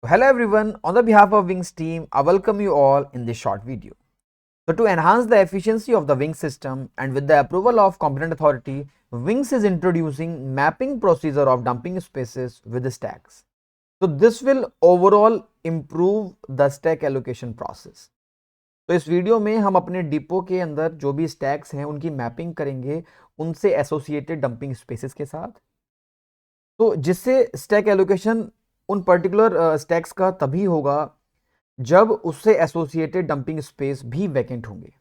Hello everyone, on the behalf of Wings team, I welcome you all in this short video. So to enhance the efficiency of the Wings system and with the approval of competent authority, Wings is introducing mapping procedure of dumping spaces with the stacks. So this will overall improve the stack allocation process. तो इस video में हम अपने depot के अंदर जो भी stacks हैं उनकी मैपिंग करेंगे उनसे एसोसिएटेड डंपिंग स्पेसेस के साथ, तो जिससे स्टैक एलोकेशन उन पर्टिकुलर स्टैक्स का तभी होगा जब उससे एसोसिएटेड डंपिंग स्पेस भी वैकेंट होंगे।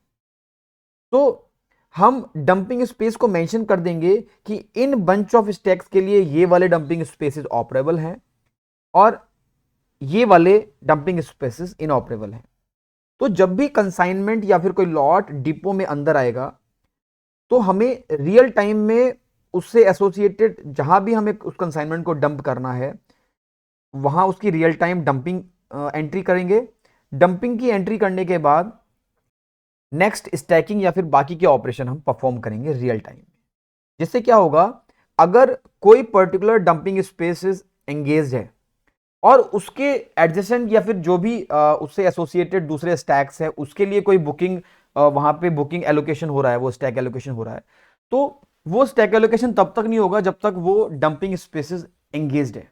तो हम डंपिंग स्पेस को मेंशन कर देंगे कि इन बंच ऑफ स्टैक्स के लिए ये वाले डंपिंग स्पेसेस ऑपरेबल हैं और ये वाले डंपिंग स्पेसेस इनऑपरेबल हैं। तो जब भी कंसाइनमेंट या फिर कोई लॉट डिपो में अंदर आएगा तो हमें रियल टाइम में उससे एसोसिएटेड जहां भी हमें उस कंसाइनमेंट को डंप करना है वहां उसकी रियल टाइम डंपिंग एंट्री करेंगे। डंपिंग की एंट्री करने के बाद नेक्स्ट स्टैकिंग या फिर बाकी के ऑपरेशन हम परफॉर्म करेंगे रियल टाइम में। जिससे क्या होगा, अगर कोई पर्टिकुलर डंपिंग स्पेस एंगेज है और उसके एडजेसेंट या फिर जो भी उससे एसोसिएटेड दूसरे स्टैक्स है उसके लिए कोई बुकिंग वहां पे बुकिंग एलोकेशन हो रहा है, वो स्टैक एलोकेशन हो रहा है, तो वो स्टैक एलोकेशन तब तक नहीं होगा जब तक वो डंपिंग स्पेसेस एंगेज्ड है।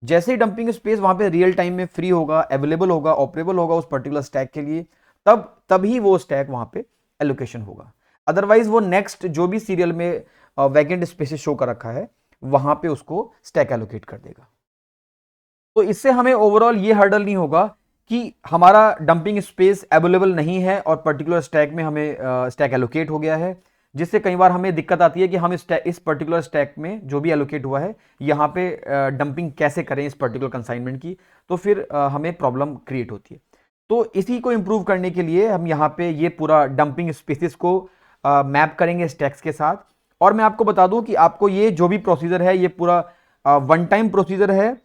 जैसे ही डंपिंग स्पेस वहां पे रियल टाइम में फ्री होगा, अवेलेबल होगा, ऑपरेबल होगा उस पर्टिकुलर स्टैक के लिए, तभी वो स्टैक वहां पे एलोकेशन होगा। अदरवाइज वो नेक्स्ट जो भी सीरियल में वैकेंट स्पेसेस शो कर रखा है वहां पे उसको स्टैक एलोकेट कर देगा। तो इससे हमें ओवरऑल ये हर्डल नहीं होगा कि हमारा डंपिंग स्पेस अवेलेबल नहीं है और पर्टिकुलर स्टैक में हमें स्टैक एलोकेट हो गया है, जिससे कई बार हमें दिक्कत आती है कि हम इस पर्टिकुलर स्टैक में जो भी एलोकेट हुआ है यहाँ पे डंपिंग कैसे करें इस पर्टिकुलर कंसाइनमेंट की, तो फिर हमें प्रॉब्लम क्रिएट होती है। तो इसी को इंप्रूव करने के लिए हम यहाँ पे ये पूरा डंपिंग स्पेसिस को मैप करेंगे स्टैक्स के साथ। और मैं आपको बता दूं कि आपको ये जो भी प्रोसीजर है ये पूरा वन टाइम प्रोसीजर है।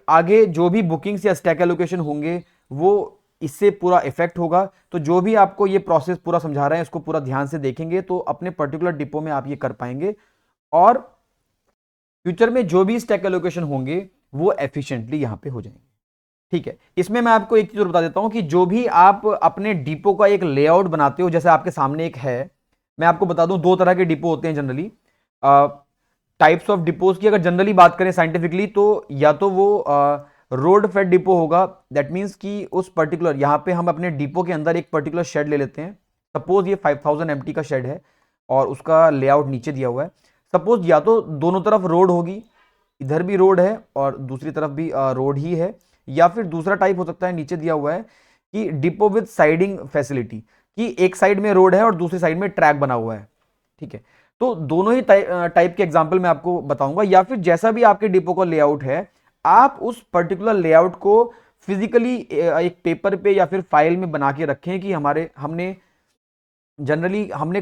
आगे जो भी बुकिंग्स या स्टैक एलोकेशन होंगे वो इससे पूरा इफेक्ट होगा। तो जो भी आपको ये प्रोसेस पूरा समझा रहे हैं इसको पूरा ध्यान से देखेंगे तो अपने पर्टिकुलर डिपो में आप ये कर पाएंगे और फ्यूचर में जो भी स्टैक एलोकेशन होंगे वो एफिशिएंटली यहां पे हो जाएंगे। ठीक है, इसमें मैं आपको एक चीज और बता देता हूं कि जो भी आप अपने डिपो का एक लेआउट बनाते हो, जैसे आपके सामने एक है, मैं आपको बता दूं दो तरह के डिपो होते हैं जनरली। टाइप्स ऑफ डिपोज की अगर जनरली बात करें साइंटिफिकली तो या तो वो रोड फेड डिपो होगा, दैट मीन्स कि उस पर्टिकुलर यहां पे हम अपने डिपो के अंदर एक पर्टिकुलर शेड ले लेते हैं। सपोज ये 5000 एमटी का शेड है और उसका लेआउट नीचे दिया हुआ है। सपोज या तो दोनों तरफ रोड होगी, इधर भी रोड है और दूसरी तरफ भी रोड ही है, या फिर दूसरा टाइप हो सकता है नीचे दिया हुआ है कि डिपो विद साइडिंग फैसिलिटी, कि एक साइड में रोड है और दूसरी साइड में ट्रैक बना हुआ है। ठीक है, तो दोनों ही टाइप के एग्जांपल मैं आपको बताऊंगा, या फिर जैसा भी आपके डिपो का लेआउट है आप उस पर्टिकुलर लेआउट को फिजिकली एक पेपर पे या फिर फाइल में बना के रखें कि हमने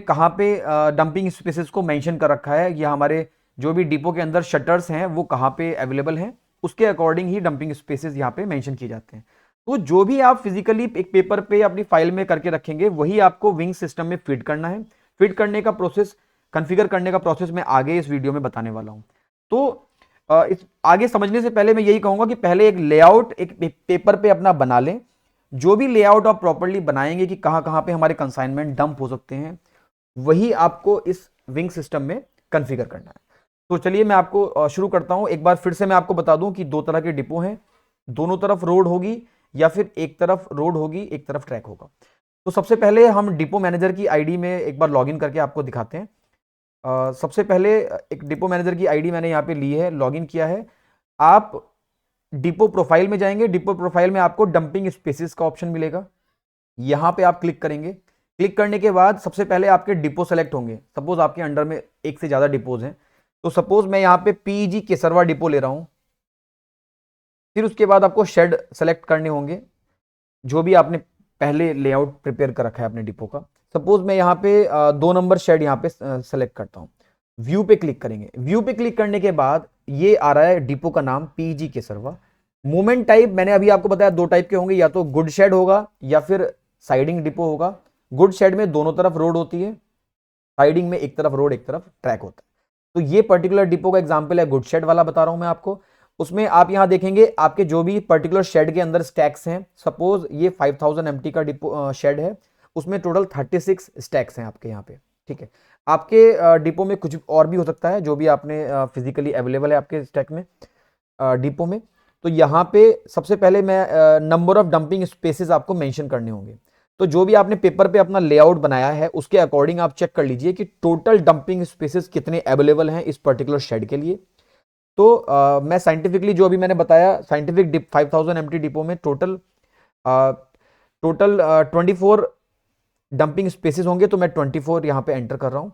कहां पे डंपिंग स्पेसेस को मेंशन कर रखा है या हमारे जो भी डिपो के अंदर शटर्स हैं वो कहां पे अवेलेबल हैं, उसके अकॉर्डिंग ही डंपिंग स्पेसेस यहां पे मेंशन किए जाते हैं। तो जो भी आप फिजिकली एक पेपर पे अपनी फाइल में करके रखेंगे वही आपको विंग सिस्टम में फीड करना है। फीड करने का प्रोसेस, कॉन्फ़िगर करने का प्रोसेस मैं आगे इस वीडियो में बताने वाला हूं। तो इस आगे समझने से पहले मैं यही कहूंगा कि पहले एक लेआउट एक पेपर पे अपना बना लें। जो भी लेआउट आप प्रॉपर्ली बनाएंगे कि कहां कहां पे हमारे कंसाइनमेंट डंप हो सकते हैं वही आपको इस विंग सिस्टम में कॉन्फ़िगर करना है। तो चलिए मैं आपको शुरू करता हूं। एक बार फिर से मैं आपको बता दूं कि दो तरह के डिपो हैं, दोनों तरफ रोड होगी या फिर एक तरफ रोड होगी एक तरफ ट्रैक होगा। तो सबसे पहले हम डिपो मैनेजर की आईडी में एक बार लॉगिन करके आपको दिखाते हैं। सबसे पहले एक डिपो मैनेजर की आईडी मैंने यहाँ पे ली है, लॉगिन किया है। आप डिपो प्रोफाइल में जाएंगे, डिपो प्रोफाइल में आपको डंपिंग स्पेसिस का ऑप्शन मिलेगा, यहाँ पे आप क्लिक करेंगे। क्लिक करने के बाद सबसे पहले आपके डिपो सेलेक्ट होंगे। सपोज आपके अंडर में एक से ज्यादा डिपोज हैं, तो सपोज मैं यहाँ पे पीजी केसरवा डिपो ले रहा हूँ। फिर उसके बाद आपको शेड सेलेक्ट करने होंगे जो भी आपने पहले लेआउट प्रिपेयर कर रखा है अपने डिपो का। सपोज मैं यहाँ पे 2 नंबर शेड यहाँ पे सेलेक्ट करता हूँ। व्यू पे क्लिक करेंगे। व्यू पे क्लिक करने के बाद ये आ रहा है डिपो का नाम पीजी केसरवा। मूवमेंट टाइप मैंने अभी आपको बताया दो टाइप के होंगे, या तो गुड शेड होगा या फिर साइडिंग डिपो होगा। गुड शेड में दोनों तरफ रोड होती है, साइडिंग में एक तरफ रोड एक तरफ ट्रैक होता है। तो ये पर्टिकुलर डिपो का एग्जांपल है गुड शेड वाला बता रहा हूं मैं आपको। उसमें आप यहां देखेंगे आपके जो भी पर्टिकुलर शेड के अंदर स्टैक्स हैं, सपोज ये 5000 एमटी का डिपो शेड है, उसमें टोटल 36 स्टैक्स हैं आपके यहाँ पे, ठीक है। आपके डिपो में कुछ और भी हो सकता है जो भी आपने फिजिकली अवेलेबल है आपके स्टैक में, डिपो में। तो यहाँ पे सबसे पहले मैं नंबर ऑफ डंपिंग स्पेसेस आपको मेंशन करने होंगे। तो जो भी आपने पेपर पे अपना लेआउट बनाया है उसके अकॉर्डिंग आप चेक कर लीजिए कि टोटल डंपिंग स्पेसेस कितने अवेलेबल हैं इस पर्टिकुलर शेड के लिए। तो मैं साइंटिफिकली जो अभी मैंने बताया, साइंटिफिक डिप 5000 एमटी डिपो में टोटल 24 डंपिंग स्पेसेस होंगे, तो मैं 24 यहाँ पे एंटर कर रहा हूँ।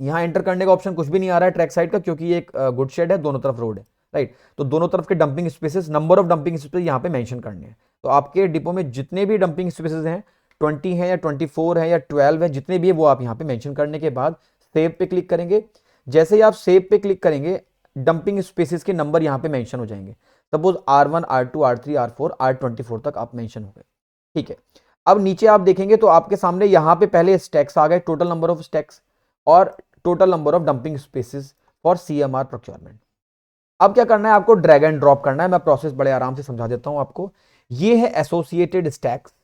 यहाँ एंटर करने का ऑप्शन कुछ भी नहीं आ रहा है ट्रैक साइड का, क्योंकि ये एक गुड शेड है, दोनों तरफ रोड है, राइट। तो दोनों तरफ के dumping spaces, number of dumping spaces यहाँ पे मेंशन करने हैं। तो आपके डिपो में जितने भी डंपिंग स्पेसेस हैं, 20 है या 24 है या 12 है, जितने भी है वो आप यहाँ पे मेंशन करने के बाद सेव पे क्लिक करेंगे। जैसे ही आप सेव पे क्लिक करेंगे डंपिंग स्पेसेस के नंबर यहाँ पे मेंशन हो जाएंगे। Suppose R1 R2 R3 R4 R24 तक आप मेंशन हो गए, ठीक है। अब नीचे आप देखेंगे तो आपके सामने यहाँ पे पहले स्टैक्स आ गए, टोटल नंबर ऑफ स्टैक्स और total number of dumping spaces for CMR procurement. अब क्या करना है, आपको ड्रैग एंड ड्रॉप करना है। मैं प्रोसेस बड़े आराम से समझा देता हूं आपको। ये है एसोसिएटेड स्टैक्स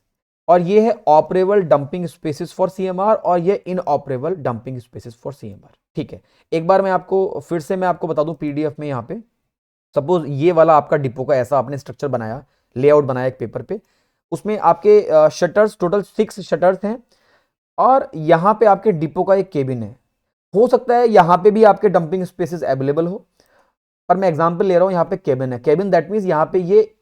और ये है operable dumping spaces for CMR और ये इनऑपरेबल डंपिंग स्पेसेस फॉर CMR, ठीक है। एक बार मैं आपको फिर से मैं आपको बता दूं PDF में, यहाँ पे सपोज ये वाला आपका डिपो का ऐसा आपने स्ट्रक्चर बनाया, लेआउट बनाया एक पेपर पे, उसमें आपके शटर्स टोटल 6 शटर्स हैं और यहाँ पे आपके डिपो का एक केबिन है। हो सकता है यहाँ पे भी आपके डंपिंग स्पेसेस अवेलेबल हो, पर मैं एग्जांपल ले रहा हूं, यहाँ पे केबिन है। केबिन दैट मींस यहाँ पे ये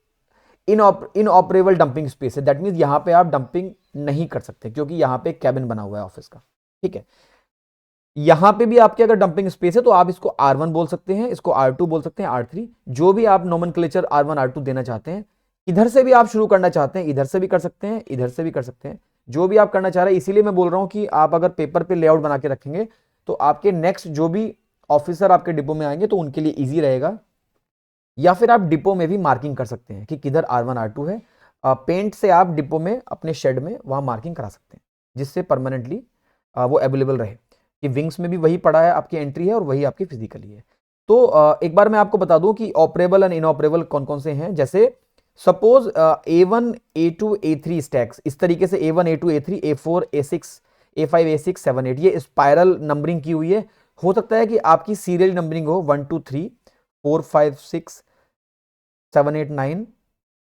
इनऑपरेबल डंपिंग स्पेस है, दैट मींस यहाँ पे आप डंपिंग नहीं कर सकते क्योंकि यहाँ पे केबिन बना हुआ है ऑफिस का, ठीक है। यहाँ पे भी आपके अगर डंपिंग स्पेस है तो आप इसको R1 बोल सकते हैं, इसको R2 बोल सकते हैं, R3, जो भी आप नोमेनक्लेचर R1 R2 देना चाहते हैं। इधर से भी आप शुरू करना चाहते हैं, इधर से भी कर सकते हैं, इधर से भी कर सकते हैं, जो भी आप करना चाह रहे हैं। इसीलिए मैं बोल रहा हूं कि आप अगर पेपर पे लेआउट बना के रखेंगे तो आपके नेक्स्ट जो भी ऑफिसर आपके डिपो में आएंगे तो उनके लिए ईजी रहेगा। या फिर आप डिपो में भी मार्किंग कर सकते हैं कि किधर R1 R2 है। पेंट से आप डिपो में अपने शेड में वहां मार्किंग करा सकते हैं, जिससे परमानेंटली वो अवेलेबल रहे कि विंग्स में भी वही पड़ा है, आपकी एंट्री है और वही आपकी फिजिकली है। तो एक बार मैं आपको बता दूं कि ऑपरेबल एंड इनऑपरेबल कौन कौन से हैं। जैसे suppose A1 A2 A3 stacks, इस तरीके से A1 A2 A3 A4 A6 A5 A6 7 8, ये स्पाइरल नंबरिंग की हुई है। हो सकता है कि आपकी सीरियल नंबरिंग हो 1 2 3 4 5 6 7 8 9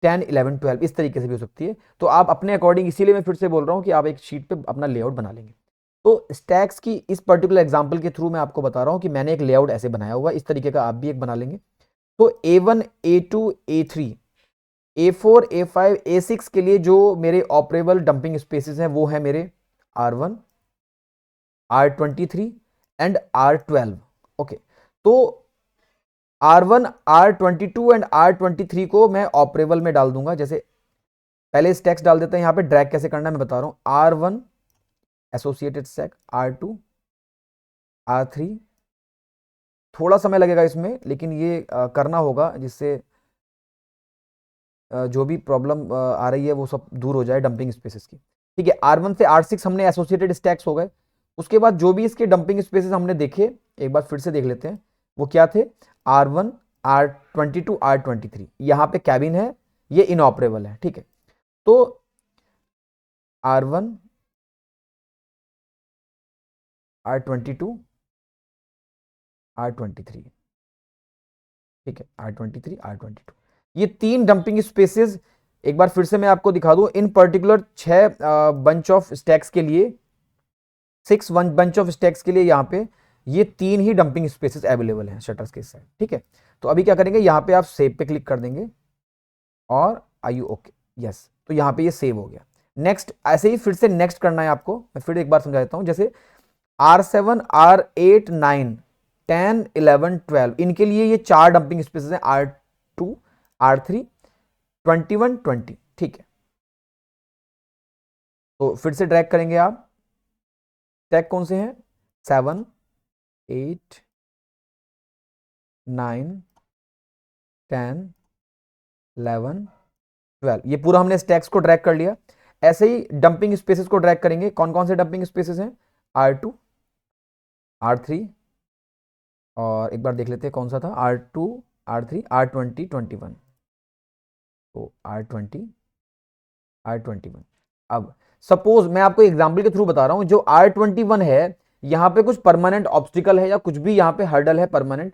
10 11 12, इस तरीके से भी हो सकती है। तो आप अपने अकॉर्डिंग, इसीलिए मैं फिर से बोल रहा हूं कि आप एक शीट पे अपना लेआउट बना लेंगे। तो स्टैक्स की इस पर्टिकुलर एग्जांपल के थ्रू मैं आपको बता रहा हूं कि मैंने एक लेआउट ऐसे बनाया हुआ, इस तरीके का आप भी एक बना लेंगे। तो A1 A2 A3 A4 A5 A6 के लिए जो मेरे ऑपरेबल डंपिंग स्पेसेस हैं वो है मेरे R1 R23 and R12, okay. तो R1 R22 एंड R23 को मैं ऑपरेबल में डाल दूंगा। जैसे पहले स्टैक्स डाल देते हैं, यहां पे ड्रैग कैसे करना है मैं बता रहा हूं। R1 associated stack, R2 R3, थोड़ा समय लगेगा इसमें लेकिन ये करना होगा जिससे जो भी प्रॉब्लम आ रही है वो सब दूर हो जाए डंपिंग स्पेसेस की, ठीक है। R1 से R6 हमने एसोसिएटेड स्टैक्स हो गए। उसके बाद जो भी इसके डंपिंग स्पेसेस हमने देखे, एक बार फिर से देख लेते हैं वो क्या थे। R1 R22 R23, यहां पे कैबिन है, ये इनऑपरेबल है, ठीक है। तो R1 R22 R23, ठीक है, R23 R22, ये 3 डंपिंग स्पेसेस। एक बार फिर से मैं आपको दिखा दूं, इन पर्टिकुलर 6 बंच ऑफ स्टैक्स के लिए, 6 बंच ऑफ स्टैक्स के लिए यहाँ पे ये 3 ही डंपिंग स्पेसेस अवेलेबल हैं शटर्स के साथ, ठीक है। तो अभी क्या करेंगे, यहाँ पे आप सेव पे क्लिक कर देंगे और आई यू ओके, यस, तो यहाँ पे ये सेव हो गया। नेक्स्ट, ऐसे ही फिर से नेक्स्ट करना है आपको, मैं फिर एक बार समझा देता हूँ। जैसे R7 R8 9 10 11 12, इनके लिए ये 4 डंपिंग स्पेसेस हैं, R2 R3 21 20, ठीक है। तो फिर से ड्रैग करेंगे आप, टैग कौन से हैं, 7 8 9 10 11 12, ये पूरा हमने स्टैक्स को ड्रैग कर लिया। ऐसे ही डंपिंग स्पेसेस को ड्रैग करेंगे। कौन कौन से डंपिंग स्पेसेस हैं, R2 R3 और एक बार देख लेते हैं कौन सा था, R2 R3 R20 21, तो R20 R21। अब सपोज मैं आपको एग्जाम्पल के थ्रू बता रहा हूं, जो R21 है यहाँ पे कुछ परमानेंट ऑब्स्टिकल है या कुछ भी यहाँ पे हर्डल है परमानेंट,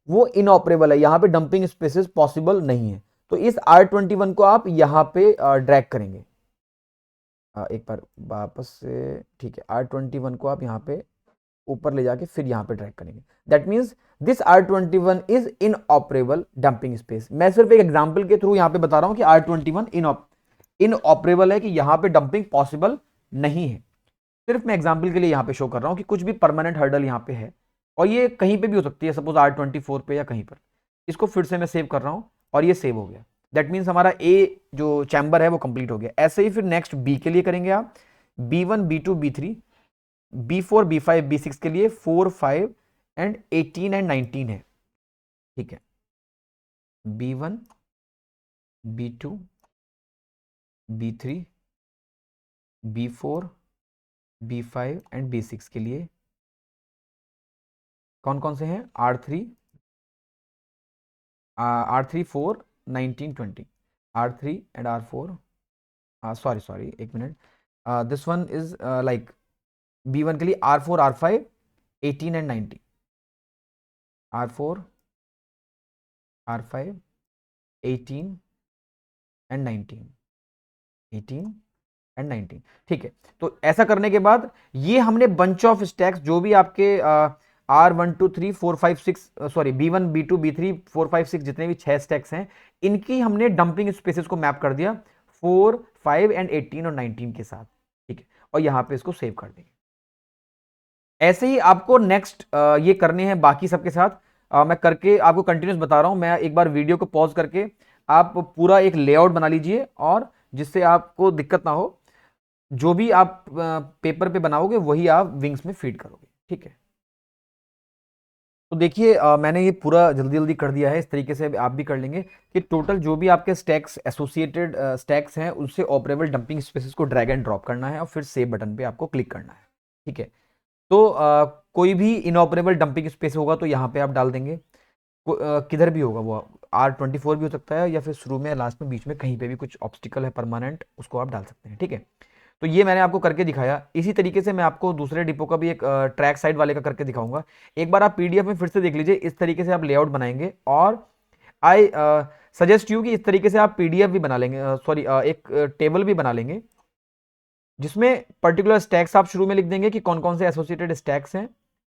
वो इनऑपरेबल है, यहाँ पे डंपिंग स्पेसेस पॉसिबल नहीं है। तो इस R21 को आप यहाँ पे ड्रैग करेंगे। एक बार वापस से, ठीक है, R21 को आप यहाँ पे ऊपर ले जाके फिर यहाँ पे ड्रैग करेंगे। That means this R21 is इनऑपरेबल dumping space. मैं सिर्फ एक एग्जांपल के थ्रू यहाँ पे बता रहा हूँ कि R21 इनऑपरेबल है, कि यहाँ पे डंपिंग पॉसिबल नहीं है। सिर्फ मैं एग्जांपल के लिए यहाँ पे शो कर रहा हूँ कि कुछ भी परमानेंट हर्डल यहाँ पे है, और ये कहीं पे भी हो सकती है, सपोज R24 पे या कहीं पर। इसको फिर से मैं सेव कर रहा हूँ और ये सेव हो गया। दैट मीन्स हमारा ए जो चैम्बर है वो कंप्लीट हो गया। ऐसे ही फिर नेक्स्ट बी के लिए करेंगे आप, B1 B2 B3 B4 B5 B6 के लिए 4 5 एंड 18 एंड 19 है, ठीक है। B1 B2 B3 B4 B5 and B6 के लिए कौन कौन से हैं? R3 4 19 20, R3 and R4, sorry एक minute, this one is like B1 के लिए R4 R5 18 and 19, R4 R5 18 and 19, 18 and 19, ठीक है। तो ऐसा करने के बाद ये हमने बंच ऑफ स्टैक्स जो भी आपके R1 2 3 4 5 6 sorry B1 B2 B3 4 5 6 जितने भी 6 स्टैक्स हैं, इनकी हमने डंपिंग स्पेसेस को मैप कर दिया 4 5 एंड 18 और 19 के साथ, ठीक है। और यहां पे इसको सेव कर देंगे। ऐसे ही आपको नेक्स्ट ये करने हैं बाकी सबके साथ। मैं करके आपको कंटिन्यूस बता रहा हूं। मैं एक बार वीडियो को पॉज करके आप पूरा एक लेआउट बना लीजिए, और जिससे आपको दिक्कत ना हो, जो भी आप पेपर पे बनाओगे वही आप विंग्स में फीड करोगे, ठीक है। तो देखिए मैंने ये पूरा जल्दी जल्दी कर दिया है, इस तरीके से आप भी कर लेंगे कि टोटल जो भी आपके स्टैक्स एसोसिएटेड स्टैक्स हैं उनसे ऑपरेबल डंपिंग स्पेसेस को ड्रैग एंड ड्रॉप करना है और फिर सेव बटन पे आपको क्लिक करना है, ठीक है। तो कोई भी इनऑपरेबल डंपिंग स्पेस होगा तो यहाँ पे आप डाल देंगे, किधर भी होगा वो, R24 भी हो सकता है, या फिर शुरू में लास्ट में बीच में कहीं पे भी कुछ ऑब्स्टिकल है परमानेंट, उसको आप डाल सकते हैं, ठीक है। तो ये मैंने आपको करके दिखाया। इसी तरीके से मैं आपको दूसरे डिपो का भी एक ट्रैक साइड वाले का करके दिखाऊंगा। एक बार आप PDF में फिर से देख लीजिए, इस तरीके से आप लेआउट बनाएंगे, और आई सजेस्ट यू कि इस तरीके से आप PDF भी बना लेंगे, सॉरी एक टेबल भी बना लेंगे, जिसमें पर्टिकुलर स्टैक्स आप शुरू में लिख देंगे कि कौन कौन से एसोसिएटेड स्टैक्स हैं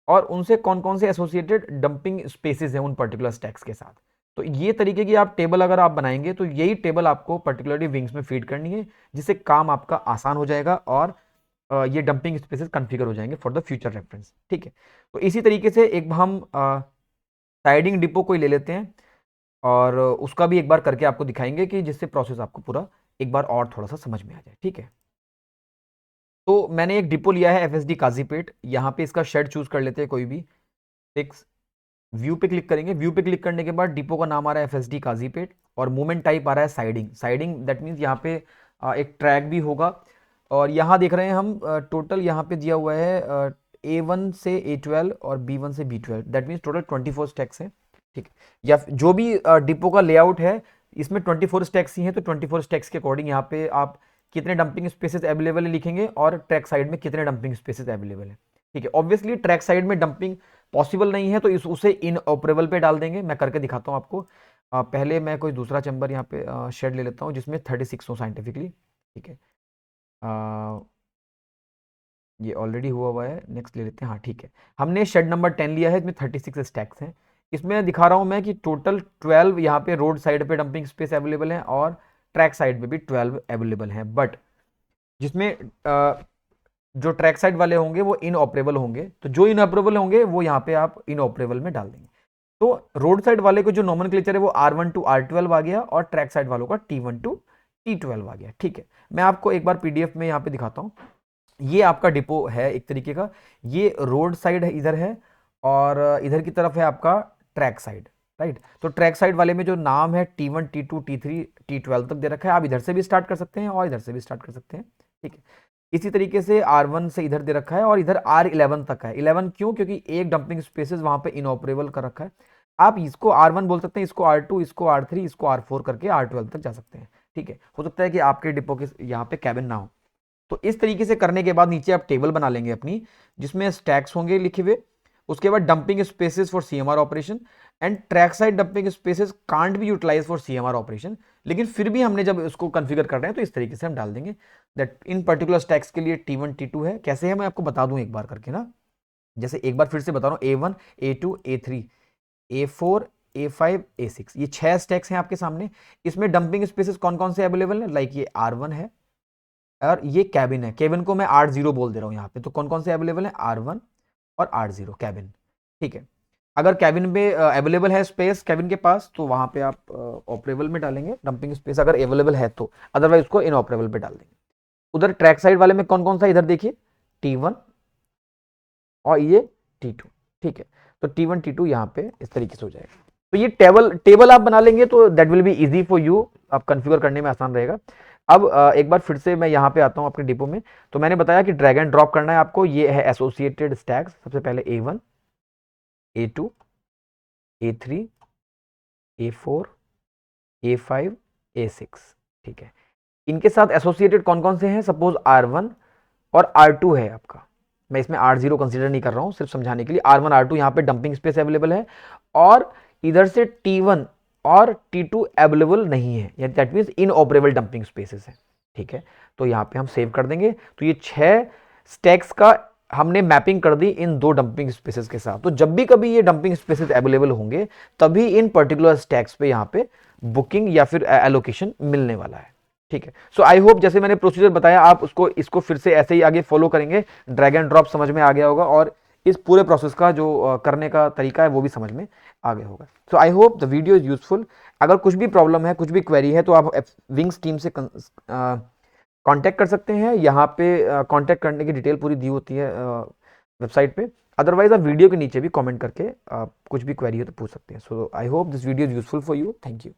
और उनसे कौन कौन से एसोसिएटेड डंपिंग स्पेसेस हैं उन पर्टिकुलर स्टैक्स के साथ। तो ये तरीके की आप टेबल अगर आप बनाएंगे तो यही टेबल आपको पर्टिकुलरली विंग्स में फीड करनी है, जिससे काम आपका आसान हो जाएगा और ये डंपिंग स्पेसेस कॉन्फ़िगर हो जाएंगे फॉर द फ्यूचर रेफरेंस, ठीक है। तो इसी तरीके से एक हम साइडिंग डिपो को ही ले लेते हैं और उसका भी एक बार करके आपको दिखाएंगे, कि जिससे प्रोसेस आपको पूरा एक बार और थोड़ा सा समझ में आ जाए, ठीक है। तो मैंने एक डिपो लिया है FSD काजीपेट, यहाँ पे इसका शेड चूज कर लेते हैं कोई भी 6, व्यू पे क्लिक करेंगे। व्यू पे क्लिक करने के बाद डिपो का नाम आ रहा है FSD काजीपेट, और मूवमेंट टाइप आ रहा है साइडिंग। साइडिंग दैट मीन्स यहाँ पे एक ट्रैक भी होगा, और यहाँ देख रहे हैं हम टोटल यहाँ पे दिया हुआ है A1 से A12 और B1 से B12, that means total 24 stacks हैं, ठीक है। या जो भी डिपो का लेआउट है इसमें 24 स्टैक्स ही हैं, तो 24 स्टैक्स के अकॉर्डिंग यहाँ पे आप कितने डंपिंग स्पेसेस अवेलेबल है लिखेंगे, और ट्रैक साइड में कितने डंपिंग स्पेसेस अवेलेबल है, ठीक है। ऑब्वियसली ट्रैक साइड में डंपिंग पॉसिबल नहीं है, तो उसे इनऑपरेबल पे डाल देंगे। मैं करके दिखाता हूँ आपको। पहले मैं कोई दूसरा चैम्बर यहाँ पे शेड ले लेता हूँ जिसमें 36 हो साइंटिफिकली, ठीक है। ये ऑलरेडी हुआ है, नेक्स्ट ले लेते हैं। हाँ ठीक है, हमने शेड नंबर 10 लिया है, इसमें 36 स्टैक्स हैं। इसमें दिखा रहा हूँ मैं कि टोटल 12 यहाँ पे रोड साइड पे डंपिंग स्पेस अवेलेबल है, और ट्रैक साइड पे भी 12 अवेलेबल हैं, बट जिसमें जो ट्रैक साइड वाले होंगे वो इनऑपरेबल होंगे, तो जो इनऑपरेबल होंगे वो यहाँ पे आप इनऑपरेबल में डाल देंगे। तो रोड साइड वाले को जो नॉमेनक्लेचर है वो R1 to R12 आ गया, और ट्रैक साइड वालों का T1 to T12 आ गया, ठीक है। मैं आपको एक बार PDF में यहाँ पे दिखाता हूँ। ये आपका डिपो है एक तरीके का, ये रोड साइड है इधर है, और इधर की तरफ है आपका ट्रैक साइड, राइट। तो ट्रैक साइड वाले में जो नाम है T1 T2 T3 T12 तक दे रखा है। आप इधर से भी स्टार्ट कर सकते हैं और इधर से भी स्टार्ट कर सकते हैं, ठीक है। इसी तरीके से R1 से इधर दे रखा है, और इधर R11 तक है। 11 क्यों? क्योंकि एक डंपिंग स्पेसेस वहां पे इनऑपरेबल कर रखा है। आप इसको R1 बोल सकते हैं, इसको R2, इसको R3, इसको R4 करके R12 तक जा सकते हैं। ठीक है, हो सकता है कि आपके डिपो के यहाँ पे कैबिन ना हो। तो इस तरीके से करने के बाद नीचे आप टेबल बना लेंगे अपनी, जिसमें स्टैक्स होंगे लिखे हुए। उसके बाद dumping spaces for CMR operation and track side dumping spaces can't be utilise for CMR operation, लेकिन फिर भी हमने जब इसको कॉन्फ़िगर कर रहे हैं तो इस तरीके से हम डाल देंगे दैट इन पर्टिकुलर स्टैक्स के लिए T1 T2 है। कैसे है मैं आपको बता दूं एक बार करके ना, जैसे एक बार फिर से बता रहा हूं, A1 A2 A3 A4 A5 A6, ये 6 स्टैक्स हैं आपके सामने। इसमें डंपिंग स्पेसेस कौन कौन से अवेलेबल है, लाइक ये R1 है और ये कैबिन है। कैबिन को मैं R0 बोल दे रहा हूं यहाँ पे। तो कौन कौन से अवेलेबल है, R1 और R0 कैबिन। ठीक है, अगर कैबिन में अवेलेबल है स्पेस कैबिन के पास, तो वहां पे आप ऑपरेबल में डालेंगे डंपिंग स्पेस अगर अवेलेबल है तो, अदरवाइज उसको इनऑपरेबल पे डाल देंगे। उधर ट्रैक साइड वाले में कौन कौन सा, इधर देखिए T1 और ये T2। ठीक है, तो T1 T2 यहाँ पे इस तरीके से हो जाएगा। तो ये टेबल आप बना लेंगे तो that will be easy for you, आप कॉन्फ़िगर करने में आसान रहेगा। अब एक बार फिर से मैं यहाँ पे आता हूँ अपने डिपो में। तो मैंने बताया कि ड्रैग एंड ड्रॉप करना है आपको। ये है एसोसिएटेड स्टैक्स, सबसे पहले A1 A2 A3 A4 A5 A6। ठीक है, इनके साथ एसोसिएटेड कौन कौन से हैं, सपोज R1 और R2 है आपका। मैं इसमें R0 कंसीडर नहीं कर रहा हूं, सिर्फ समझाने के लिए। R1 R2 यहाँ पे डंपिंग स्पेस अवेलेबल है, और इधर से T1 और T2 अवेलेबल नहीं है, यानी दैट मीन्स इनऑपरेबल डंपिंग स्पेसेस है। ठीक है, तो यहाँ पे हम सेव कर देंगे। तो ये 6 स्टैक्स का हमने मैपिंग कर दी इन 2 डंपिंग स्पेसेस के साथ। तो जब भी कभी ये डंपिंग स्पेसेस अवेलेबल होंगे, तभी इन पर्टिकुलर स्टैक्स पे यहाँ पे बुकिंग या फिर एलोकेशन मिलने वाला है। ठीक है, सो आई होप जैसे मैंने प्रोसीजर बताया आप इसको फिर से ऐसे ही आगे फॉलो करेंगे। ड्रैग एंड ड्रॉप समझ में आ गया होगा, और इस पूरे प्रोसेस का जो करने का तरीका है वो भी समझ में आ गया होगा। So I hope the video is useful. अगर कुछ भी प्रॉब्लम है, कुछ भी क्वेरी है, तो आप विंग्स टीम से कांटेक्ट कर सकते हैं। यहाँ पे कांटेक्ट करने की डिटेल पूरी दी होती है वेबसाइट पे। अदरवाइज आप वीडियो के नीचे भी कमेंट करके कुछ भी क्वेरी हो तो पूछ सकते हैं। So I hope this video is useful for you. Thank you.